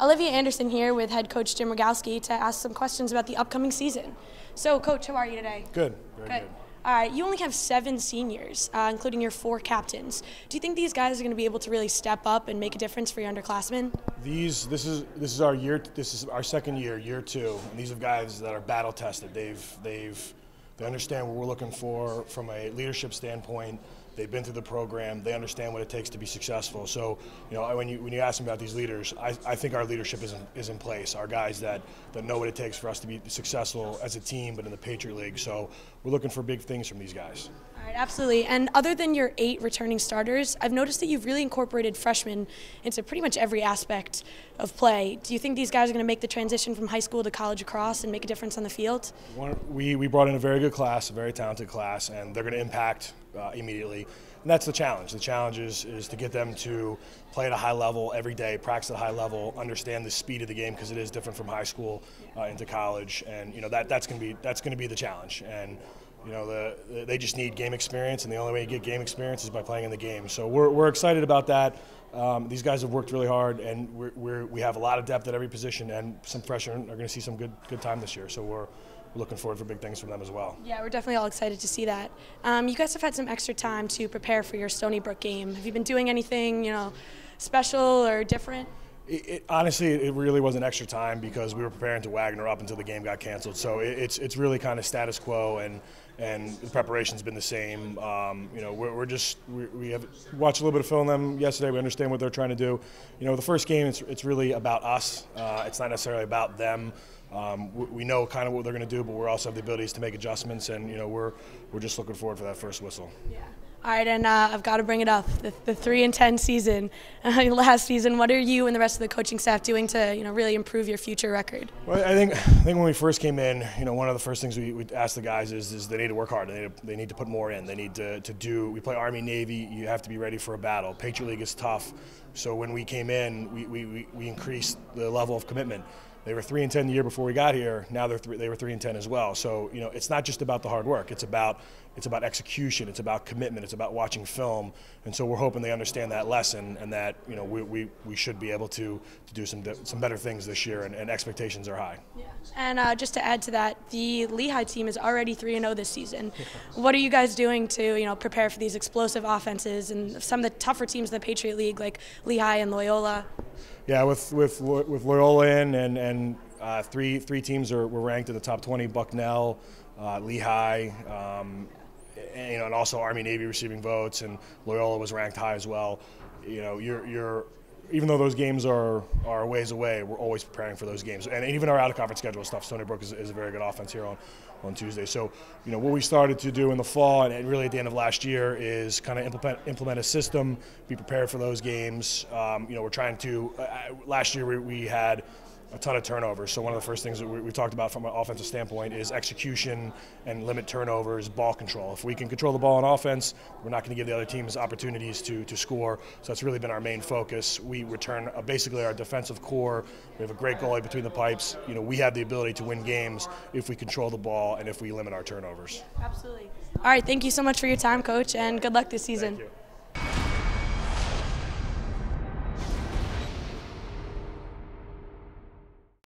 Olivia Anderson here with head coach Jim Rogalski to ask some questions about the upcoming season. So, Coach, how are you today? Good, very good. All right, you only have 7 seniors, including your 4 captains. Do you think these guys are going to be able to really step up and make a difference for your underclassmen? This is our year. This is our second year, year 2, and these are guys that are battle tested. They understand what we're looking for from a leadership standpoint. They've been through the program. They understand what it takes to be successful. So, when you ask me about these leaders, I think our leadership is in place. Our guys that know what it takes for us to be successful as a team, but in the Patriot League. So we're looking for big things from these guys. All right, absolutely. And other than your 8 returning starters, I've noticed that you've really incorporated freshmen into pretty much every aspect of play. Do you think these guys are going to make the transition from high school to college lacrosse and make a difference on the field? We brought in a very good class, a very talented class, and they're going to impact immediately. And that's the challenge. The challenge is to get them to play at a high level every day, practice at a high level, understand the speed of the game because it is different from high school into college, and that's going to be the challenge. And they just need game experience, and the only way you get game experience is by playing in the game. So we're excited about that. These guys have worked really hard, and we have a lot of depth at every position, and some freshmen are going to see some good time this year. So we're looking forward for big things from them as well. Yeah, we're definitely all excited to see that. You guys have had some extra time to prepare for your Stony Brook game. Have you been doing anything, special or different? Honestly, it really wasn't extra time because we were preparing to Wagner up until the game got canceled. So it's really kind of status quo, and the preparation's been the same. We have watched a little bit of film on them yesterday. We understand what they're trying to do. The first game, it's really about us. It's not necessarily about them. We know kind of what they're going to do, but we also have the abilities to make adjustments, and we're just looking forward for that first whistle. Yeah. All right, and I've got to bring it up. The 3-10 season, last season. What are you and the rest of the coaching staff doing to really improve your future record? Well, I think when we first came in, one of the first things we asked the guys is they need to work hard. They need to put more in. They need to do. We play Army, Navy. You have to be ready for a battle. Patriot League is tough. So when we came in, we increased the level of commitment. They were 3-10 the year before we got here. Now they were 3-10 as well. So it's not just about the hard work. It's about execution. It's about commitment. It's about watching film. And so we're hoping they understand that lesson, and that we should be able to do some better things this year. And expectations are high. Yeah. And just to add to that, the Lehigh team is already 3-0 this season. What are you guys doing to prepare for these explosive offenses and some of the tougher teams in the Patriot League like Lehigh and Loyola? Yeah, with Loyola and three teams were ranked in the top 20. Bucknell, Lehigh, and also Army Navy receiving votes, and Loyola was ranked high as well. Even though those games are a ways away, we're always preparing for those games. And even our out-of-conference schedule stuff, Stony Brook is a very good offense here on Tuesday. So, what we started to do in the fall and really at the end of last year is kind of implement a system, be prepared for those games. We're trying to last year we had a ton of turnovers. So one of the first things that we talked about from an offensive standpoint is execution and limit turnovers, ball control. If we can control the ball on offense, we're not going to give the other teams opportunities to score. So that's really been our main focus. We return basically our defensive core. We have a great goalie between the pipes. We have the ability to win games if we control the ball and if we limit our turnovers. Absolutely. All right, thank you so much for your time, Coach, and good luck this season. Thank you.